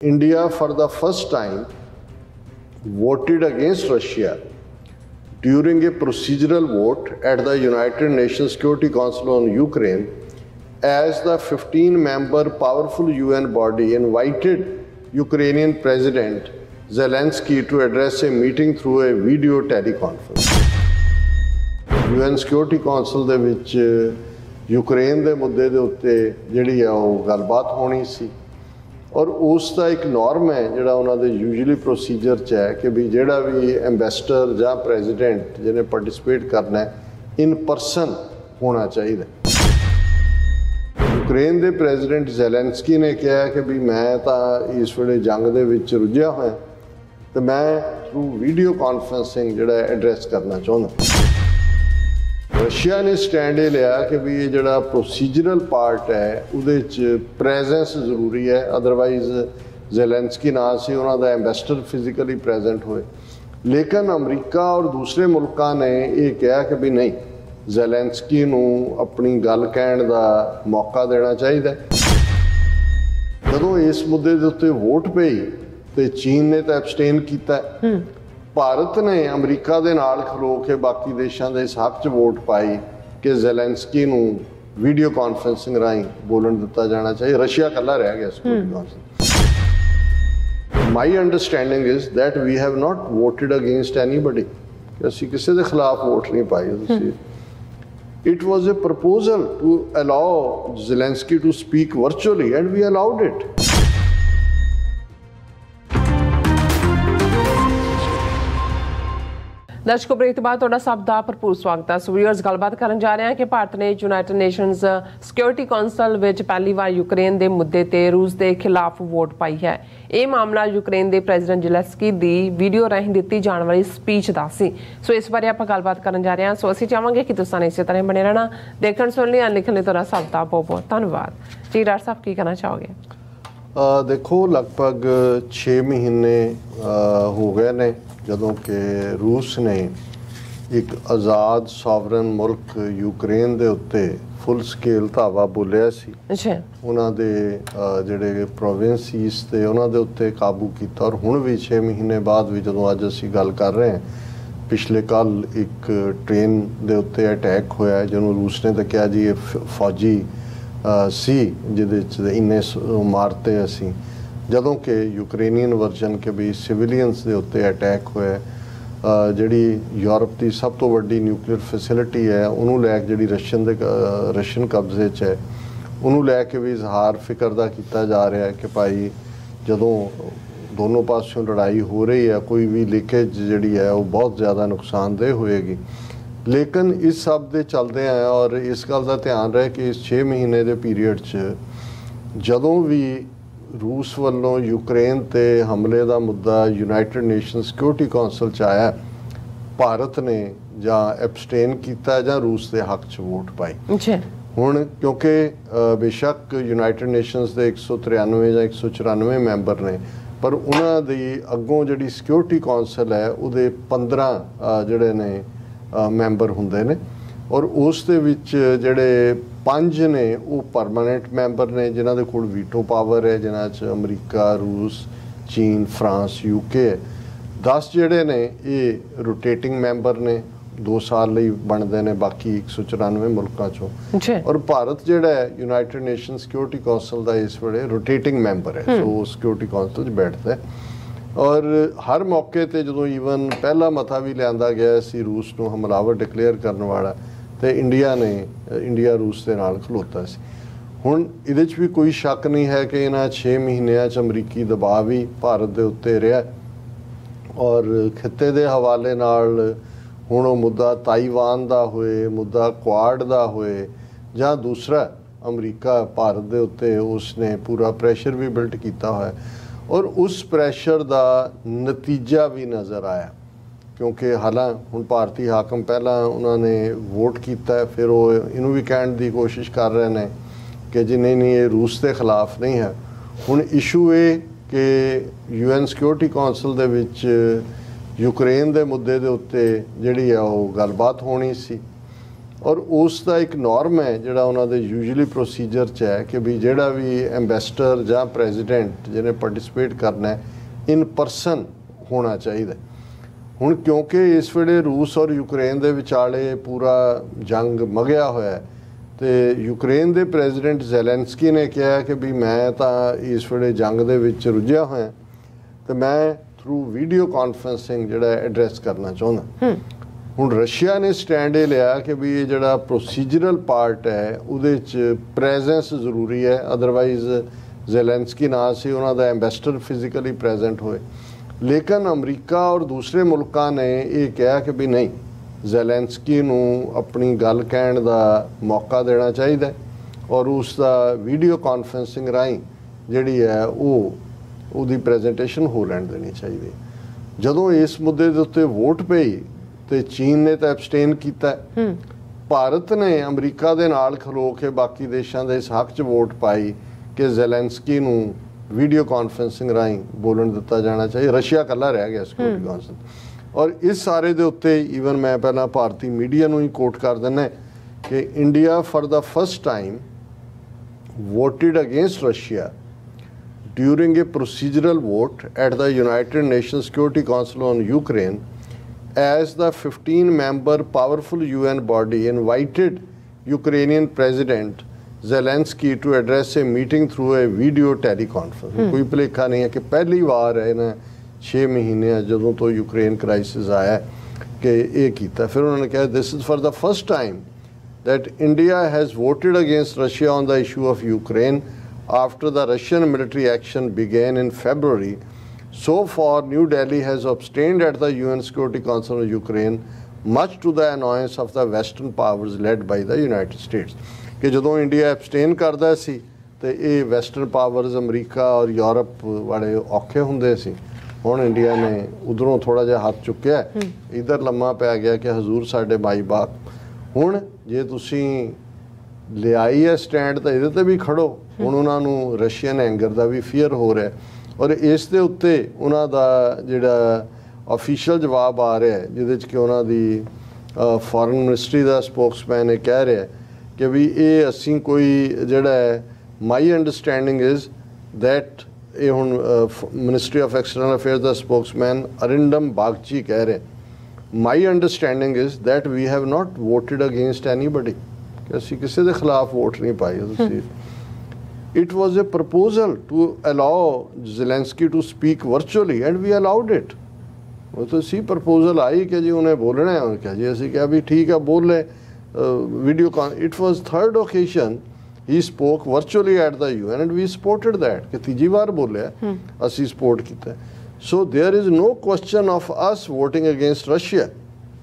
India for the first time voted against Russia during a procedural vote at the United Nations Security Council on Ukraine, as the 15-member powerful UN body invited Ukrainian President Zelensky to address a meeting through a video teleconference. UN Security Council ਦੇ ਵਿੱਚ Ukraine ਦੇ ਮੁੱਦੇ ਦੇ ਉੱਤੇ ਜਿਹੜੀ ਆ ਉਹ ਗੱਲਬਾਤ ਹੋਣੀ ਸੀ ਔਰ ਉਸ ਦਾ ਇੱਕ ਨੋਰਮ ਹੈ ਜਿਹੜਾ ਉਹਨਾਂ ਦੇ ਯੂਜੂਅਲੀ ਪ੍ਰੋਸੀਜਰ 'ਚ ਹੈ ਕਿ ਵੀ ਜਿਹੜਾ ਵੀ ਐਂਬੈਸਡਰ ਜਾਂ ਪ੍ਰੈਜ਼ੀਡੈਂਟ ਜਿਹਨੇ ਪਾਰਟਿਸਿਪੇਟ ਕਰਨਾ ਹੈ ਇਨ ਪਰਸਨ ਹੋਣਾ ਚਾਹੀਦਾ। यूक्रेन ਦੇ ਪ੍ਰੈਜ਼ੀਡੈਂਟ ਜ਼ੈਲੈਂਸਕੀ ਨੇ ਕਿਹਾ ਕਿ ਵੀ ਮੈਂ ਤਾਂ ਇਸ ਵੇਲੇ ਜੰਗ ਦੇ ਵਿੱਚ ਰੁੱਝਿਆ ਹੋਇਆ ਤੇ ਮੈਂ ਥਰੂ ਵੀਡੀਓ ਕਾਨਫਰੰਸਿੰਗ ਜਿਹੜਾ ਐਡਰੈਸ ਕਰਨਾ ਚਾਹੁੰਦਾ। रशिया ने स्टैंड ये लिया कि भी ये जड़ा प्रोसीजरल पार्ट है उहदे च प्रेजेंस जरूरी है, अदरवाइज ज़ेलेंस्की ना सी उन्हां दा एंबेसडर फिजिकली प्रेजेंट होए। लेकिन अमरीका और दूसरे मुल्कां ने ये कहा कि भी नहीं, ज़ेलेंस्की नूं अपनी गल कहण दा मौका देना चाहिए। जदों इस मुद्दे दे उत्ते वोट पई ते चीन ने तो एबसटेन कीता। ਭਾਰਤ ਨੇ ਅਮਰੀਕਾ ਦੇ ਨਾਲ ਖਲੋ ਕੇ ਬਾਕੀ ਦੇਸ਼ਾਂ ਦੇ ਇਸ ਹੱਕ 'ਚ ਵੋਟ ਪਾਈ ਕਿ ਜ਼ੈਲੈਂਸਕੀ ਨੂੰ ਵੀਡੀਓ ਕਾਨਫਰੰਸਿੰਗ ਰਾਹੀਂ ਬੋਲਣ ਦਿੱਤਾ ਜਾਣਾ ਚਾਹੀਏ। ਰਸ਼ੀਆ ਇਕੱਲਾ ਰਹਿ ਗਿਆ security council. My understanding is that we have not voted against anybody, ਅਸੀਂ ਕਿਸੇ ਦੇ ਖਿਲਾਫ ਵੋਟ ਨਹੀਂ ਪਾਈ। ਤੁਸੀਂ it was a proposal to allow Zelensky to speak virtually and we allowed it. दर्शकों ब्रेक बाद तुहाडा सब दा भरपूर स्वागत है। सो व्यूअर्स गलबात करन जा रहे हैं कि भारत ने यूनाइटेड नेशनस सिक्योरिटी काउंसल विच पहली बार यूक्रेन के मुद्दे ते रूस के खिलाफ वोट पाई है। ये मामला यूक्रेन के प्रेजिडेंट ज़ेलेंस्की की वीडियो राਹੀਂ ਦਿੱਤੀ ਜਾਣ ਵਾਲੀ स्पीच ਦਾ ਸੀ। सो इस बारे ਆਪਾਂ ਗੱਲਬਾਤ ਕਰਨ ਜਾ ਰਹੇ ਹਾਂ। सो ਅਸੀਂ ਚਾਹਾਂਗੇ कि तुसां ने इसे तरह बने रहना, देखण सुन लिया, लिखण ਲਈ ਤੁਹਾਡਾ ਸਭ ਦਾ बहुत बहुत धन्यवाद जी। डॉक्टर साहब की कहना चाहोगे? देखो लगभग 6 महीने हो गए ने ਜਦੋਂ ਕਿ ਰੂਸ ਨੇ ਇੱਕ ਆਜ਼ਾਦ ਸੋਵਰਨ ਮੁਲਕ ਯੂਕਰੇਨ ਦੇ ਉੱਤੇ ਫੁੱਲ ਸਕੇਲ ਧਾਵਾ ਬੋਲਿਆ ਸੀ। ਅੱਛਾ, ਉਹਨਾਂ ਦੇ ਜਿਹੜੇ ਪ੍ਰੋਵਿੰਸੀਸ ਤੇ ਉਹਨਾਂ ਦੇ ਉੱਤੇ ਕਾਬੂ ਕੀਤਾ। ਔਰ ਹੁਣ ਵੀ 6 ਮਹੀਨੇ ਬਾਅਦ ਵੀ ਜਦੋਂ ਅੱਜ ਅਸੀਂ ਗੱਲ ਕਰ ਰਹੇ ਹਾਂ, ਪਿਛਲੇ ਕੱਲ ਇੱਕ ਟ੍ਰੇਨ ਦੇ ਉੱਤੇ ਅਟੈਕ ਹੋਇਆ ਜਿਹਨੂੰ ਰੂਸ ਨੇ ਤਾਂ ਕਿਹਾ ਜੀ ਇਹ ਫੌਜੀ ਸੀ ਜਿਹਦੇ 'ਚ ਇੰਨੇ ਮਾਰਤੇ ਅਸੀਂ, ਜਦੋਂ ਕਿ ਯੂਕਰੇਨੀਅਨ ਵਰਜਨ ਕਿ ਵੀ ਸਿਵਿਲੀਅਨਸ ਦੇ ਉੱਤੇ ਅਟੈਕ ਹੋਇਆ। ਜਿਹੜੀ ਯੂਰਪ ਦੀ ਸਭ ਤੋਂ ਵੱਡੀ ਨਿਊਕਲੀਅਰ ਫੈਸਿਲਿਟੀ ਹੈ ਉਹਨੂੰ ਲੈ ਕੇ ਜਿਹੜੀ ਰਸ਼ੀਅਨ ਕਬਜ਼ੇ 'ਚ ਹੈ ਉਹਨੂੰ ਲੈ ਕੇ ਵੀ ਇਜ਼ਹਾਰ ਫਿਕਰ ਦਾ ਕੀਤਾ ਜਾ ਰਿਹਾ ਹੈ ਕਿ ਭਾਈ ਜਦੋਂ ਦੋਨੋਂ ਪਾਸਿਓਂ ਲੜਾਈ ਹੋ ਰਹੀ ਹੈ ਕੋਈ ਵੀ ਲੀਕੇਜ ਜਿਹੜੀ ਹੈ ਉਹ ਬਹੁਤ ਜ਼ਿਆਦਾ ਨੁਕਸਾਨਦੇਹ ਹੋਏਗੀ। ਲੇਕਿਨ ਇਸ ਸਭ ਦੇ ਚੱਲਦੇ ਆ ਔਰ ਇਸ ਗੱਲ ਦਾ ਧਿਆਨ ਰਹੇ ਕਿ ਇਸ 6 ਮਹੀਨੇ ਦੇ ਪੀਰੀਅਡ 'ਚ ਜਦੋਂ ਵੀ रूस वालों यूक्रेन ते हमले का मुद्दा यूनाइटेड नेशन सिक्योरिटी काउंसिल च आया, भारत ने जां एबसटेन किया जां रूस के हक च वोट पाई। हुण क्योंकि बेशक यूनाइटेड नेशनस के 193 या 194 मैंबर ने, पर उन्हां दी अगों जिहड़ी सिक्योरिटी काउंसिल है उहदे 15 जिहड़े ने मैंबर हुंदे ने और उस दे विच जिहड़े 5 ने वो परमानेंट मैंबर ने जिन्हां दे कोल वीटो पावर है, जिन्हां च अमरीका, रूस, चीन, फ्रांस, यूके है। 10 जिहड़े ने ये रोटेटिंग मैंबर ने, 2 साल लई बनदे ने बाकी 194 मुल्कां चों। और भारत जिहड़ा है यूनाइटेड नेशन सिक्योरिटी काउंसिल दा इस वेले रोटेटिंग मैंबर है, सो सिक्योरिटी काउंसिल च बैठदा है। और हर मौके ते जदों ईवन पहला मता भी लिआंदा गया सी रूस नूं हमलावर डिकलेयर करन वाला तो इंडिया रूस के नाल खलोता सी। हुण इहदे च भी कोई शक नहीं है कि इन्हां 6 महीनों अमरीकी दबाव भी भारत के उत्ते रहा और खिते के हवाले नाल हुण वो मुद्दा ताइवान का होए, मुद्दा क्वाड का होए जां दूसरा अमरीका भारत के उत्ते उसने पूरा प्रैशर भी बिल्ट किया हुआ और उस प्रैशर का नतीजा भी नज़र आया। क्योंकि हालांकि हुण भारतीय हाकम पहला उन्होंने वोट किया, फिर वो इनू भी कहने की कोशिश कर रहे हैं कि जी नहीं ये रूस के खिलाफ नहीं है। हुण इशू ये कि UN सिक्योरिटी काउंसिल दे विच यूक्रेन के मुद्दे के उत्ते जिहड़ी है वो गलबात होनी सी और उसका एक नॉर्म है जिहड़ा उन्हां दे यूजली प्रोसीजर च है कि भी जिहड़ा भी एंबेसडर जां प्रेजिडेंट जिन्हें पार्टिसिपेट करना है इन परसन होना चाहिए। हुण क्योंकि इस वेले रूस और यूक्रेन दे विचाले पूरा जंग मगिया होया है तो यूक्रेन दे प्रेजिडेंट ज़ेलेंस्की ने कहा कि भी मैं तो इस वेले जंग दे विच रुझिया होया तो मैं थ्रू वीडियो कॉन्फ्रेंसिंग जिहड़ा एड्रैस करना चाहुंदा। हुण रशिया ने स्टैंड ये लिया कि भी ये जिहड़ा प्रोसीजरल पार्ट है उहदे च प्रेजेंस जरूरी है, अदरवाइज ज़ेलेंस्की ना सी उन्हां दा एंबेसडर फिजिकली प्रेजेंट होए। लेकिन अमरीका और दूसरे मुल्कां ने ये कहा कि भी नहीं ज़ेलेंस्की नूं अपनी गल कहण दा मौका देना चाहिए और उसका वीडियो कॉन्फ्रेंसिंग राहीं जिहड़ी है ਉਹਦੀ ਪ੍ਰੈਜੈਂਟੇਸ਼ਨ ਹੋ ਲੈਣ ਦੇਣੀ ਚਾਹੀਦੀ। ਜਦੋਂ ਇਸ ਮੁੱਦੇ ਦੇ ਉੱਤੇ ਵੋਟ ਪਈ ਤੇ ਚੀਨ ਨੇ ਤਾਂ ਐਬਸਟੇਨ ਕੀਤਾ, ਭਾਰਤ ਨੇ ਅਮਰੀਕਾ ਦੇ ਨਾਲ ਖਲੋ ਕੇ ਬਾਕੀ ਦੇਸ਼ਾਂ ਦੇ ਇਸ ਹੱਕ 'ਚ ਵੋਟ ਪਾਈ ਕਿ ਜ਼ੈਲੈਂਸਕੀ ਨੂੰ ਵੀਡੀਓ ਕਾਨਫਰੰਸਿੰਗ ਰਾਹੀਂ ਬੋਲਣ ਦਿੱਤਾ ਜਾਣਾ ਚਾਹੀਏ। ਰਸ਼ੀਆ ਇਕੱਲਾ ਰਹਿ ਗਿਆ ਸਿਕਿਉਰਿਟੀ ਕੌਂਸਲ। ਔਰ ਇਸ ਸਾਰੇ ਦੇ ਉੱਤੇ ਈਵਨ ਮੈਂ ਪਹਿਲਾਂ ਭਾਰਤੀ ਮੀਡੀਆ ਨੂੰ ਹੀ ਕੋਟ ਕਰ ਦਿੰਦਾ ਕਿ India for the first time voted against Russia during a procedural vote at the United Nations Security Council on Ukraine, as the 15-member powerful UN body invited Ukrainian President Zelensky to address a meeting through a video teleconference. कोई भुलेखा नहीं है कि पहली बार है ना 6 महीने जदों तो यूक्रेन क्राइसिस आया कि ये कीता। फिर उन्होंने कहा this is for the first time that India has voted against Russia on the issue of Ukraine after the Russian military action began in February. So far, New Delhi has abstained at the UN Security Council of Ukraine, much to the annoyance of the Western powers led by the United States. कि जदों India एबसटेन करदा सी ते ये western powers अमरीका और Europe वाले औखे हुंदे सी। हुण India ने उधरों थोड़ा जिहा हाथ चुक्या, इधर लम्मा पै गया कि हजूर साडे माई बाप। हुण जे तुसीं लियाई है स्टैंड तो ये भी खड़ो। हुण उन्हां नूं रशियन एंगर का भी फीयर हो रहा है और इस दे उत्ते उन्हां दा जिहड़ा ऑफिशियल जवाब आ रहा है जिहदे च कि उन्हां दी फॉरेन मिनिस्ट्री का स्पोक्समैन ये कह रहा है कि भी ये असीं कोई जिहड़ा है माई अंडरस्टैंडिंग इज़ दैट ये हुण मिनिस्ट्री ऑफ एक्सटर्नल अफेयर्स का स्पोक्समैन अरिंडम बागची कह रहे my understanding is that we have not voted against anybody कि असीं किसी के खिलाफ वोट नहीं पाई। It was a proposal to allow Zelensky to speak virtually and we allowed it. वो तो सी प्रपोजल आई कि जी उन्हें बोलना है और क्या जी ऐसे क्या भी ठीक है बोल ले वीडियो कॉन। It was third occasion he spoke virtually at the UN and we supported that कि तीजी बार बोले असी सपोर्ट किया। So there is no question of us voting against Russia।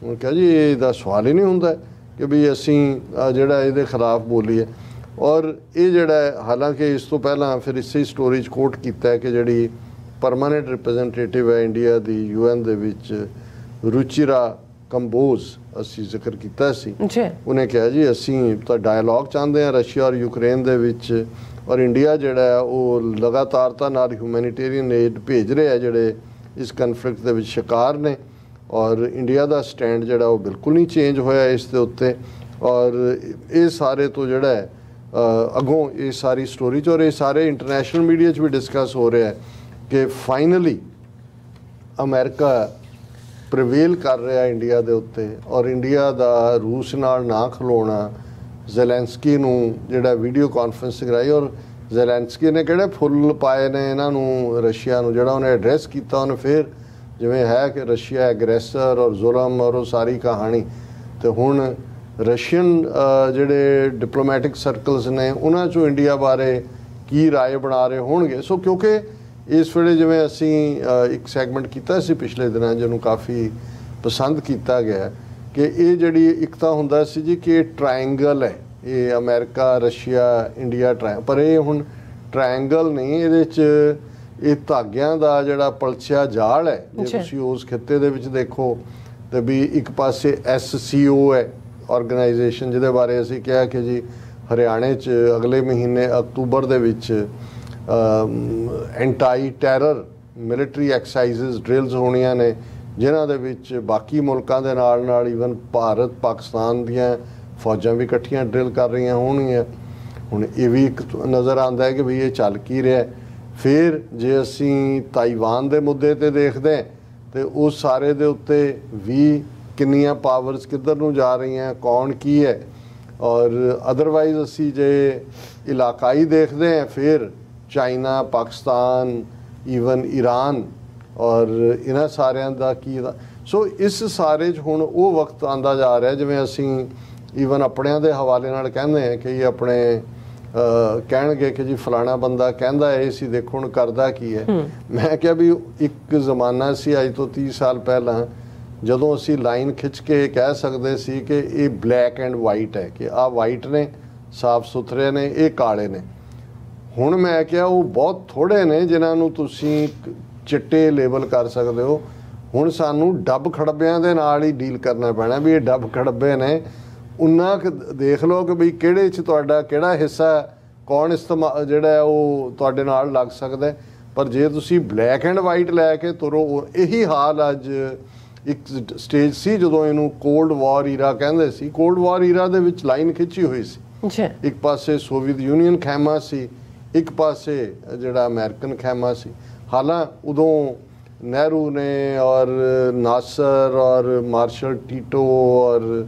क्या जी ये सवाल ही नहीं होता कि भी असी जिहड़ा इहदे खिलाफ बोलीए। और ये जड़ा हालांकि इस तो पहला फिर इसे स्टोरी कोट किया है कि जी परमानेंट रिप्रजेंटेटिव है इंडिया की UN दे विच रुचिरा कंबोज असी जिक्र किया सी। उन्हें कहा जी असी तो डायलॉग चाहते हैं रशिया और यूक्रेन दे विच और इंडिया जड़ा है वो लगातारता नाल ह्यूमैनिटेरियन एड भेज रहा है जड़े इस कन्फ्लिक्ट दे विच शिकार ने और इंडिया का स्टैंड जड़ा वो बिल्कुल नहीं चेंज होया इस दे उत्ते। और ये सारे तो जड़ा है अगों ये सारी स्टोरी और ये सारे इंटरनेशनल मीडिया भी डिस्कस हो रहा है कि फाइनली अमेरिका प्रवेल कर रहा है इंडिया के उत्ते और इंडिया का रूस नाल ना खलोना ज़ेलेंस्की नूं जिहड़ा वीडियो कॉन्फ्रेंसिंग राही और ज़ेलेंस्की ने किहड़े फुल पाए ने इन्हां नूं रशिया नूं जिहड़ा उन्हें एड्रैस किया उन्हें फिर जिवें है कि रशिया एग्रैसर और जुल्म और वो सारी कहानी। तो हुण रशियन जिहड़े डिप्लोमैटिक सर्कल्स ने उन्हां चों इंडिया बारे की राय बना रहे होणगे। सो क्योंकि इस वेले जिवें असीं एक सैगमेंट कीता सी पिछले दिनां जिहनूं काफ़ी पसंद किया गया कि ये जिहड़ी एक तां हुंदा सी जी कि ट्रायंगल है ये अमेरिका रशिया इंडिया पर ये हुण ट्रायंगल नहीं इहदे च ये धागियां दा जिहड़ा पलछिया जाल है जे तुसीं उस खित्ते दे विच देखो तो भी एक पासे SCO है ऑर्गेनाइजेशन जिहदे बारे असीं कहा कि जी हरियाणे च अगले महीने अक्तूबर दे विच anti terror military exercise drills होणियां ने जिन्हां दे विच बाकी मुल्कां दे नाल नाल ईवन भारत पाकिस्तान दीयां फौजां भी इकट्ठियां ड्रिल कर रही होणगियां। हुण ये भी एक नज़र आंदा है कि भी ये चल की रहा है। फिर जे असीं ताइवान दे मुद्दे ते देखदे हैं तो उस सारे दे उत्ते भी किन्नियां पावर्स किधर नूं जा रही हैं, कौन की है। और अदरवाइज असी जे इलाकाई देखते हैं फिर चाइना, पाकिस्तान, ईवन ईरान और इन्हां सारियां दा की सो इस सारे हुण वो वक्त आंदा जा रहा है जिवें असी ईवन अपणियां दे हवाले नाल कहंदे हैं कि ये अपने कहणगे कि जी फलाना बंदा कहंदा है इसी देखो हुण करदा की है। मैं क्या भी एक जमाना सी अज तो 30 साल पहला ਜਦੋਂ ਅਸੀਂ ਲਾਈਨ ਖਿੱਚ ਕੇ ਕਹਿ ਸਕਦੇ ਸੀ ਕਿ ਇਹ ਬਲੈਕ ਐਂਡ ਵਾਈਟ ਹੈ ਕਿ ਆਹ ਵਾਈਟ ਨੇ, ਸਾਫ ਸੁਥਰੇ ਨੇ, ਇਹ ਕਾਲੇ ਨੇ। ਹੁਣ ਮੈਂ ਕਿਹਾ ਉਹ ਬਹੁਤ ਥੋੜੇ ਨੇ ਜਿਨ੍ਹਾਂ ਨੂੰ ਤੁਸੀਂ ਚਿੱਟੇ ਲੇਬਲ ਕਰ ਸਕਦੇ ਹੋ। ਹੁਣ ਸਾਨੂੰ ਡੱਬ ਖੜੱਬਿਆਂ ਦੇ ਨਾਲ ਹੀ ਡੀਲ ਕਰਨਾ ਪੈਣਾ ਵੀ ਇਹ ਡੱਬ ਖੜੱਬੇ ਨੇ। ਉਨਾ ਦੇਖ ਲਓ ਕਿ ਬਈ ਕਿਹੜੇ 'ਚ ਤੁਹਾਡਾ ਕਿਹੜਾ ਹਿੱਸਾ ਕੌਣ ਇਸਤੇਮਾਲ ਜਿਹੜਾ ਉਹ ਤੁਹਾਡੇ ਨਾਲ ਲੱਗ ਸਕਦਾ। ਪਰ ਜੇ ਤੁਸੀਂ ਬਲੈਕ ਐਂਡ ਵਾਈਟ ਲੈ ਕੇ ਤੁਰੋ, ਇਹੀ ਹਾਲ ਅੱਜ ਇੱਕ ਸਟੇਜ ਸੀ ਜਦੋਂ ਇਹਨੂੰ ਕੋਲਡ ਵਾਰ ਈਰਾ ਕਹਿੰਦੇ ਸੀ। ਕੋਲਡ ਵਾਰ ਈਰਾ ਦੇ ਵਿੱਚ ਲਾਈਨ ਖਿੱਚੀ ਹੋਈ ਸੀ। ਇੱਕ ਪਾਸੇ ਸੋਵੀਅਤ ਯੂਨੀਅਨ ਖੈਮਾ ਸੀ, ਇੱਕ ਪਾਸੇ ਜਿਹੜਾ ਅਮਰੀਕਨ ਖੈਮਾ ਸੀ। ਹਾਲਾਂਕਿ ਉਦੋਂ ਨਹਿਰੂ ਨੇ ਔਰ ਨਾਸਰ ਔਰ ਮਾਰਸ਼ਲ ਟੀਟੋ ਔਰ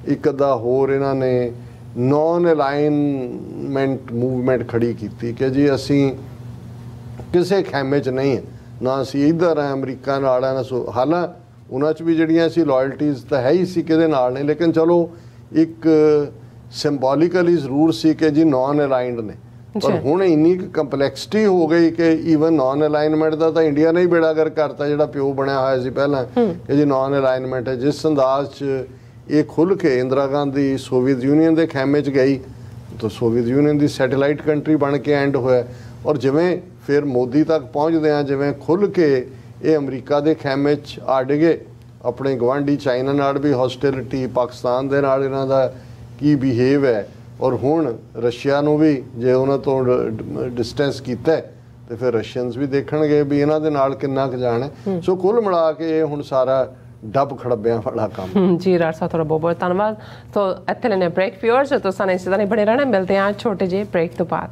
ਇੱਕ ਅੱਧਾ ਹੋਰ ਇਹਨਾਂ ਨੇ ਨੌਨ ਅਲਾਈਨਮੈਂਟ ਮੂਵਮੈਂਟ ਖੜੀ ਕੀਤੀ ਕਿ ਜੀ ਅਸੀਂ ਕਿਸੇ ਖੈਮੇ 'ਚ ਨਹੀਂ ਹੈ, ਨਾ ਅਸੀਂ ਇੱਧਰ ਹੈ ਅਮਰੀਕਾ ਨਾਲ ਹੈ ਨਾ। ਹਾਲਾਂਕਿ ਉਹਨਾਂ 'ਚ ਵੀ ਜਿਹੜੀਆਂ ਸੀ ਲਾਇਲਟੀਜ਼ ਤਾਂ ਹੈ ਹੀ ਸੀ ਕਿਹਦੇ ਨਾਲ ਨੇ, ਲੇਕਿਨ ਚਲੋ ਇੱਕ ਸਿੰਬੋਲਿਕਲੀ ਜ਼ਰੂਰ ਸੀ ਕਿ ਜੀ ਨੌਨ ਅਲਾਈਨਡ ਨੇ। ਪਰ ਹੁਣ ਇੰਨੀ ਕੰਪਲੈਕਸਿਟੀ ਹੋ ਗਈ ਕਿ ਈਵਨ ਨੌਨ ਅਲਾਈਨਮੈਂਟ ਦਾ ਤਾਂ ਇੰਡੀਆ ਨੇ ਹੀ ਬੇੜਾਗਰ ਕਰਤਾ ਜਿਹੜਾ ਪਿਓ ਬਣਿਆ ਹੋਇਆ ਸੀ ਪਹਿਲਾਂ ਕਿ ਜੀ ਨੌਨ ਅਲਾਈਨਮੈਂਟ ਹੈ। ਜਿਸ ਅੰਦਾਜ਼ 'ਚ ਇਹ ਖੁੱਲ੍ਹ ਕੇ ਇੰਦਰਾ ਗਾਂਧੀ ਸੋਵੀਅਤ ਯੂਨੀਅਨ ਦੇ ਖੈਮੇ 'ਚ ਗਈ ਤਾਂ ਸੋਵੀਅਤ ਯੂਨੀਅਨ ਦੀ ਸੈਟੇਲਾਈਟ ਕੰਟਰੀ ਬਣ ਕੇ ਐਂਡ ਹੋਇਆ। ਔਰ ਜਿਵੇਂ ਫਿਰ ਮੋਦੀ ਤੱਕ ਪਹੁੰਚਦੇ ਆ, ਜਿਵੇਂ ਖੁੱਲ੍ਹ ਕੇ ਇਹ ਅਮਰੀਕਾ ਦੇ ਖੈਮੇ 'ਚ ਆ ਡਿਗੇ। ਆਪਣੇ ਗਵਾਂਢੀ ਚਾਈਨਾ ਨਾਲ ਵੀ ਹੌਸਟੈਲਿਟੀ, ਪਾਕਿਸਤਾਨ ਦੇ ਨਾਲ ਇਹਨਾਂ ਦਾ ਕੀ ਬਿਹੇਵ ਹੈ। ਔਰ ਹੁਣ ਰਸ਼ੀਆ ਨੂੰ ਵੀ ਜੇ ਉਹਨਾਂ ਤੋਂ ਡਿਸਟੈਂਸ ਕੀਤਾ ਤੇ ਫਿਰ ਰਸ਼ੀਅਨਸ ਵੀ ਦੇਖਣਗੇ ਵੀ ਇਹਨਾਂ ਦੇ ਨਾਲ ਕਿੰਨਾ ਕੁ ਜਾਣ ਹੈ। ਸੋ ਕੁੱਲ ਮਿਲਾ ਕੇ ਇਹ ਹੁਣ ਸਾਰਾ ਡੱਬ ਖੜੱਬਿਆਂ ਵਾਲਾ ਕੰਮ। ਜੀ ਰਾਜ ਸਾਹਿਬ ਤੁਹਾਡਾ ਬਹੁਤ ਬਹੁਤ ਧੰਨਵਾਦ। ਸੋ ਇੱਥੇ ਲੈਣੇ ਬ੍ਰੇਕ। ਵਿਊਅਰਸ ਤੁਸੀਂ ਇਸੇ ਤਰ੍ਹਾਂ ਹੀ ਬਣੇ ਰਹਿਣਾ। ਮਿਲਦੇ ਹਾਂ ਛੋਟੇ ਜਿਹੇ ਬ੍ਰੇਕ ਤੋਂ ਬਾਅਦ।